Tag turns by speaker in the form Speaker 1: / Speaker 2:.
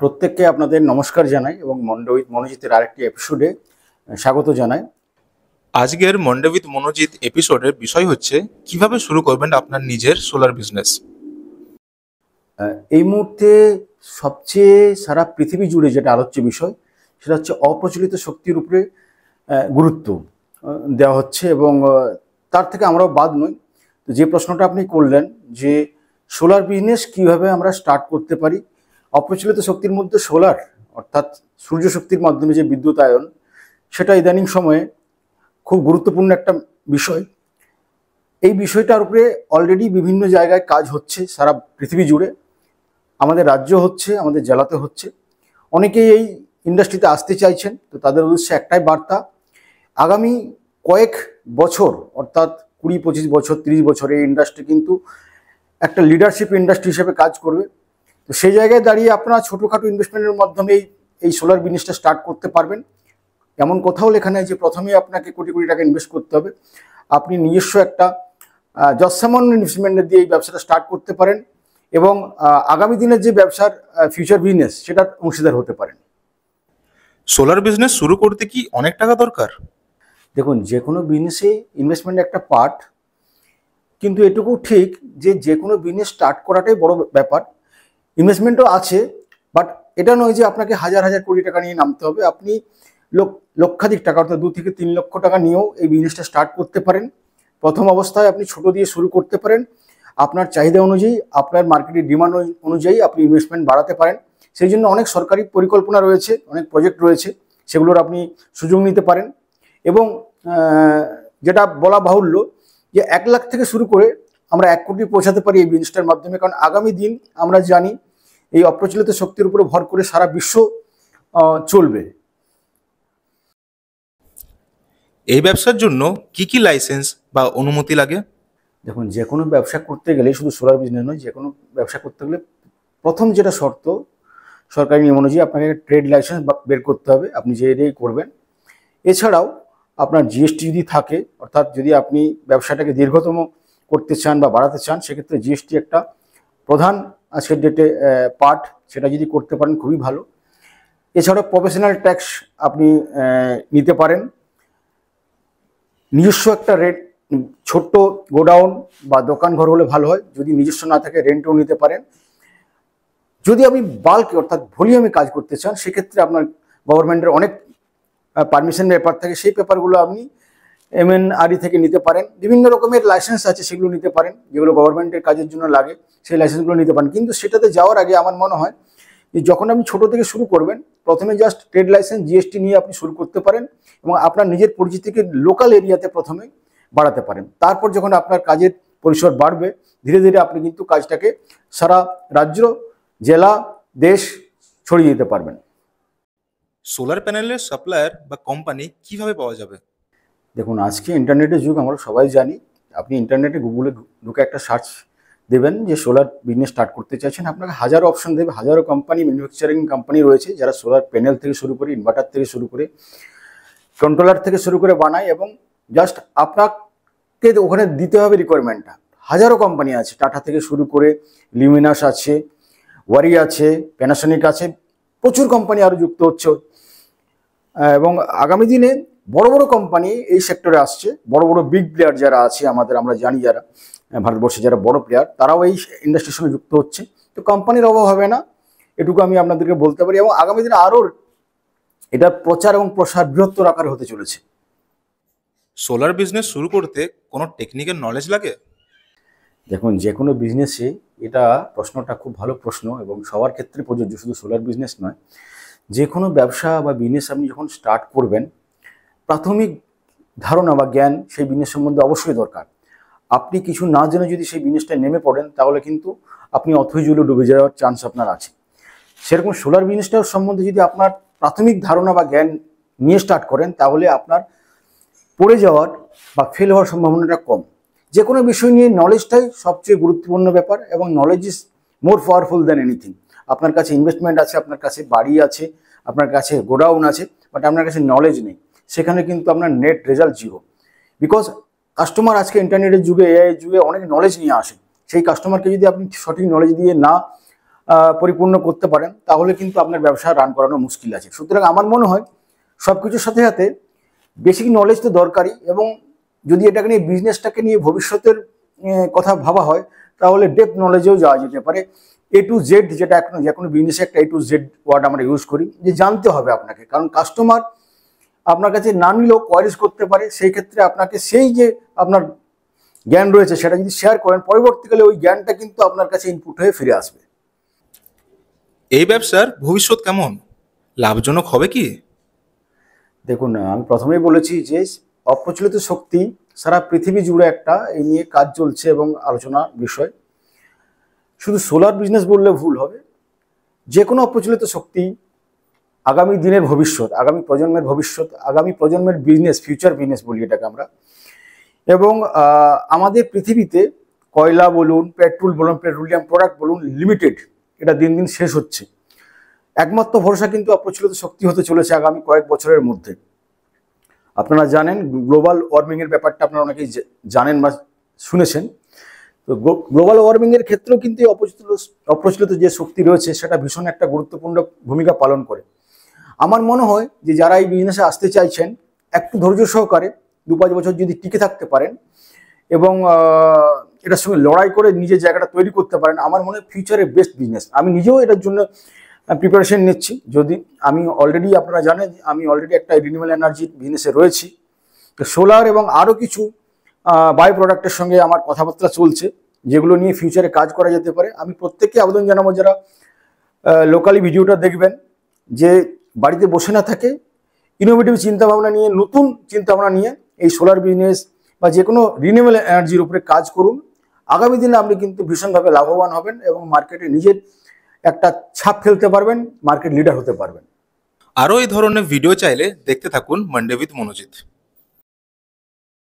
Speaker 1: প্রত্যেককে আপনাদের নমস্কার জানাই এবং মন্ডে উইথ মনোজিতের আরেকটি এপিসোডে স্বাগত জানাই।
Speaker 2: আজকের মন্ডে উইথ মনোজিৎ এপিসোডের বিষয় হচ্ছে কিভাবে শুরু করবেন আপনার নিজের সোলার বিজনেস।
Speaker 1: এই মুহূর্তে সবচেয়ে সারা পৃথিবী জুড়ে যেটা আলোচ্য বিষয় সেটা হচ্ছে অপ্রচলিত শক্তির উপরে গুরুত্ব দেওয়া হচ্ছে এবং তার থেকে আমরাও বাদ নই। তো যে প্রশ্নটা আপনি করলেন যে সোলার বিজনেস কিভাবে আমরা স্টার্ট করতে পারি, অপ্রচলিত শক্তির মধ্যে সোলার অর্থাৎ সূর্য শক্তির মাধ্যমে যে বিদ্যুতায়ন, সেটা ইদানিং সময়ে খুব গুরুত্বপূর্ণ একটা বিষয়। এই বিষয়টার উপরে অলরেডি বিভিন্ন জায়গায় কাজ হচ্ছে সারা পৃথিবী জুড়ে, আমাদের রাজ্য হচ্ছে, আমাদের জেলাতে হচ্ছে। অনেকেই এই ইন্ডাস্ট্রিতে আসতে চাইছেন। তো তাদের উদ্দেশ্যে একটাই বার্তা, আগামী কয়েক বছর অর্থাৎ 20-25 বছর 30 বছর এই ইন্ডাস্ট্রি কিন্তু একটা লিডারশিপ ইন্ডাস্ট্রি হিসেবে কাজ করবে। তো সেই জায়গায় দাঁড়িয়ে আপনারা ছোটোখাটো ইনভেস্টমেন্টের মাধ্যমে এই সোলার বিজনেসটা স্টার্ট করতে পারবেন। এমন কোথাও লেখা নেই যে প্রথমেই আপনাকে কোটি কোটি টাকা ইনভেস্ট করতে হবে। আপনি নিজস্ব একটা যৎসামান্য ইনভেস্টমেন্ট দিয়ে এই ব্যবসাটা স্টার্ট করতে পারেন এবং আগামী দিনের যে ব্যবসার ফিউচার বিজনেস সেটার অংশীদার হতে পারেন।
Speaker 2: সোলার বিজনেস শুরু করতে কি অনেক টাকা দরকার?
Speaker 1: দেখুন, যে কোনো বিজনেসে ইনভেস্টমেন্ট একটা পার্ট, কিন্তু এটুকু ঠিক যে কোনো বিজনেস স্টার্ট করাটাই বড় ব্যাপার। ইনভেস্টমেন্টও আছে, বাট এটা নয় যে আপনাকে হাজার হাজার কোটি টাকা নিয়ে নামতে হবে। আপনি লক্ষাধিক টাকা অর্থাৎ 2 থেকে 3 লক্ষ টাকা নিয়েও এই বিজনেসটা স্টার্ট করতে পারেন। প্রথম অবস্থায় আপনি ছোট দিয়ে শুরু করতে পারেন। আপনার চাহিদা অনুযায়ী, আপনার মার্কেটের ডিমান্ড অনুযায়ী আপনি ইনভেস্টমেন্ট বাড়াতে পারেন। সেই জন্য অনেক সরকারি পরিকল্পনা রয়েছে, অনেক প্রজেক্ট রয়েছে, সেগুলোর আপনি সুযোগ নিতে পারেন। এবং যেটা বলা বাহুল্য যে 1 লাখ থেকে শুরু করে আমরা 1 কোটি পৌঁছাতে পারি এই বিজনেসটার মাধ্যমে। কারণ আগামী দিন আমরা জানি এই অপ্রচলিত শক্তির উপরে ভর করে সারা বিশ্ব চলবে।
Speaker 2: এই ব্যবসার জন্য কি কি লাইসেন্স বা অনুমতি লাগে?
Speaker 1: দেখুন, যে কোনো ব্যবসা করতে গেলে, শুধু সোলার বিজনেস নয়, যে কোনো ব্যবসা করতে গেলে প্রথম যেটা শর্ত, সরকারি নিয়ম অনুযায়ী আপনাকে ট্রেড লাইসেন্স বের করতে হবে, আপনি যে এরিয়ায় করবেন। এছাড়াও আপনার জিএসটি যদি থাকে, অর্থাৎ যদি আপনি ব্যবসাটাকে দীর্ঘতম করতে চান বা বাড়াতে চান, সেক্ষেত্রে জিএসটি একটা প্রধান আজকের ডেটে পার্ট, সেটা যদি করতে পারেন খুবই ভালো। এছাড়াও প্রফেশনাল ট্যাক্স আপনি নিতে পারেন। নিজস্ব একটা ছোট্ট গোডাউন বা দোকান ঘর হলে ভালো হয়, যদি নিজস্ব না থাকে রেন্টও নিতে পারেন। যদি আপনি বাল্ক অর্থাৎ ভলিউমে কাজ করতে চান, সেক্ষেত্রে আপনার গভর্নমেন্টের অনেক পারমিশন পেপার থাকে, সেই পেপারগুলো আপনি MNRE থেকে নিতে পারেন। বিভিন্ন রকমের লাইসেন্স আছে, সেগুলো নিতে পারেন, যেগুলো গভর্নমেন্টের কাজের জন্য লাগে, সেই লাইসেন্সগুলো নিতে পারেন। কিন্তু সেটাতে যাওয়ার আগে আমার মনে হয় যে যখন আপনি ছোট থেকে শুরু করবেন, প্রথমে জাস্ট ট্রেড লাইসেন্স জিএসটি নিয়ে আপনি শুরু করতে পারেন এবং আপনার নিজের পরিচিতিকে লোকাল এরিয়াতে প্রথমে বাড়াতে পারেন। তারপর যখন আপনার কাজের পরিসর বাড়বে, ধীরে ধীরে আপনি কিন্তু কাজটাকে সারা রাজ্য, জেলা, দেশ ছড়িয়ে দিতে পারবেন।
Speaker 2: সোলার প্যানেলের সাপ্লায়ার বা কোম্পানি কিভাবে পাওয়া যাবে?
Speaker 1: দেখুন, আজকে ইন্টারনেটের যুগ, আমরা সবাই জানি। আপনি ইন্টারনেটে গুগলে ঢুকে একটা সার্চ দেবেন যে সোলার বিজনেস স্টার্ট করতে চাইছেন, আপনাকে হাজারো অপশন দেবে। হাজারো কোম্পানি, ম্যানুফ্যাকচারিং কোম্পানি রয়েছে যারা সোলার প্যানেল থেকে শুরু করে, ইনভার্টার থেকে শুরু করে, কন্ট্রোলার থেকে শুরু করে বানায় এবং জাস্ট আপনাকে ওখানে দিতে হবে রিকোয়ারমেন্টটা। হাজারো কোম্পানি আছে, টাটা থেকে শুরু করে লিউমিনাস আছে, ওয়ারি আছে, প্যানাসোনিক আছে, প্রচুর কোম্পানি আরও যুক্ত হচ্ছে। এবং আগামী দিনে বড় বড় কোম্পানি এই সেক্টরে আসছে। বড় বড় বিগ প্লেয়ার যারা আছে আমাদের, আমরা জানি যারা ভারতবর্ষে যারা বড় প্লেয়ার, তারাও এই ইন্ডাস্ট্রির সঙ্গে যুক্ত হচ্ছে। তো কোম্পানির অভাব হবে না, এটুকু আমি আপনাদেরকে বলতে পারি। এবং আগামী দিনে আরও এটার প্রচার এবং প্রসার বৃহত্তর আকারে হতে চলেছে।
Speaker 2: সোলার বিজনেস শুরু করতে কোনো টেকনিক্যাল নলেজ লাগে?
Speaker 1: দেখুন, যে কোনো বিজনেসে এটা প্রশ্নটা খুব ভালো প্রশ্ন এবং সবার ক্ষেত্রে প্রযোজ্য, শুধু সোলার বিজনেস নয়। যে কোনো ব্যবসা বা বিজনেস আপনি যখন স্টার্ট করবেন, প্রাথমিক ধারণা বা জ্ঞান সেই বিজনেস সম্বন্ধে অবশ্যই দরকার। আপনি কিছু না জেনে যদি সেই বিজনেসটায় নেমে পড়েন, তাহলে কিন্তু আপনি অথৈ জলে ডুবে যাওয়ার চান্স আপনার আছে। সেরকম সোলার বিজনেসটার সম্বন্ধে যদি আপনার প্রাথমিক ধারণা বা জ্ঞান নিয়ে স্টার্ট করেন, তাহলে আপনার পড়ে যাওয়ার বা ফেল হওয়ার সম্ভাবনাটা কম। যে কোনো বিষয় নিয়ে নলেজটাই সবচেয়ে গুরুত্বপূর্ণ ব্যাপার এবং knowledge is more powerful than anything. আপনার কাছে ইনভেস্টমেন্ট আছে, আপনার কাছে বাড়ি আছে, আপনার কাছে গোডাউন আছে, বাট আপনার কাছে নলেজ নেই, সেখানে কিন্তু আপনার net result zero. Because customer আজকে ইন্টারনেটের যুগে, এআই যুগে অনেক নলেজ নিয়ে আসে। সেই কাস্টমারকে যদি আপনি সঠিক নলেজ দিয়ে না পরিপূর্ণ করতে পারেন, তাহলে কিন্তু আপনার ব্যবসা রান করানো মুশকিল আছে। সুতরাং আমার মনে হয় সব কিছুর সাথে সাথে বেসিক নলেজ তো দরকারই, এবং যদি এটাকে নিয়ে বিজনেসটাকে নিয়ে ভবিষ্যতের কথা ভাবা হয়, তাহলে ডেপথ নলেজেও যাওয়া যেতে পারে। এ টু জেড, যেটা এখন যে কোনো বিজনেসে একটা এ টু জেড ওয়ার্ড আমরা ইউজ করি, যে জানতে হবে আপনাকে, কারণ কাস্টমার আপনার কাছে না নিলেও কোয়ারিজ করতে পারে। সেই ক্ষেত্রে আপনাকে সেই যে আপনার জ্ঞান রয়েছে সেটা যদি শেয়ার করেন, পরবর্তীকালে ওই জ্ঞানটা কিন্তু আপনার কাছে ইনপুট হয়ে ফিরে আসবে।
Speaker 2: এই ব্যবসার ভবিষ্যৎ কেমন? লাভজনক হবে কি?
Speaker 1: দেখুন, আমি প্রথমেই বলেছি যে অপ্রচলিত শক্তি সারা পৃথিবী জুড়ে একটা এই নিয়ে কাজ চলছে এবং আলোচনা বিষয়। শুধু সোলার বিজনেস বললে ভুল হবে, যে কোনো অপ্রচলিত শক্তি আগামী দিনের ভবিষ্যৎ, আগামী প্রজন্মের ভবিষ্যৎ, আগামী প্রজন্মের বিজনেস, ফিউচার বিজনেস বলি এটাকে আমরা। এবং আমাদের পৃথিবীতে কয়লা বলুন, পেট্রোল বলুন, পেট্রোলিয়াম প্রোডাক্ট বলুন, লিমিটেড, এটা দিন দিন শেষ হচ্ছে। একমাত্র ভরসা কিন্তু অপ্রচলিত শক্তি হতে চলেছে আগামী কয়েক বছরের মধ্যে। আপনারা জানেন গ্লোবাল ওয়ার্মিংয়ের ব্যাপারটা, আপনারা অনেকেই জানেন বা শুনেছেন। তো গ্লোবাল ওয়ার্মিংয়ের ক্ষেত্রেও কিন্তু অপ্রচলিত যে শক্তি রয়েছে সেটা ভীষণ একটা গুরুত্বপূর্ণ ভূমিকা পালন করে। আমার মনে হয় যে যারা এই বিজনেসে আসতে চাইছেন, একটু ধৈর্য সহকারে 2-5 বছর যদি টিকে থাকতে পারেন এবং এটার সঙ্গে লড়াই করে নিজের জায়গাটা তৈরি করতে পারেন, আমার মনে হয় ফিউচারে বেস্ট বিজনেস। আমি নিজেও এটার জন্য প্রিপারেশন নিচ্ছি। যদি আমি অলরেডি, আপনারা জানেন আমি অলরেডি একটা রিনিউয়েবল এনার্জি বিজনেসে রয়েছি। তো সোলার এবং আরও কিছু বাই প্রোডাক্টের সঙ্গে আমার কথাবার্তা চলছে, যেগুলো নিয়ে ফিউচারে কাজ করা যেতে পারে। আমি প্রত্যেককে আবেদন জানাবো যারা লোকালি ভিডিওটা দেখবেন, যে বাড়িতে বসে না থাকে ইনোভেটিভ চিন্তাভাবনা নিয়ে, নতুন চিন্তাভাবনা নিয়ে এই সোলার বিজনেস বা যে কোনো রিনিউয়েবল এনার্জির উপরে কাজ করুন। আগামী দিনে আপনি কিন্তু ভীষণভাবে লাভবান হবেন এবং মার্কেটে নিজের একটা ছাপ ফেলতে পারবেন, মার্কেট লিডার হতে পারবেন।
Speaker 2: আরও এই ধরনের ভিডিও চাইলে দেখতে থাকুন মানডে উইথ মনোজিৎ।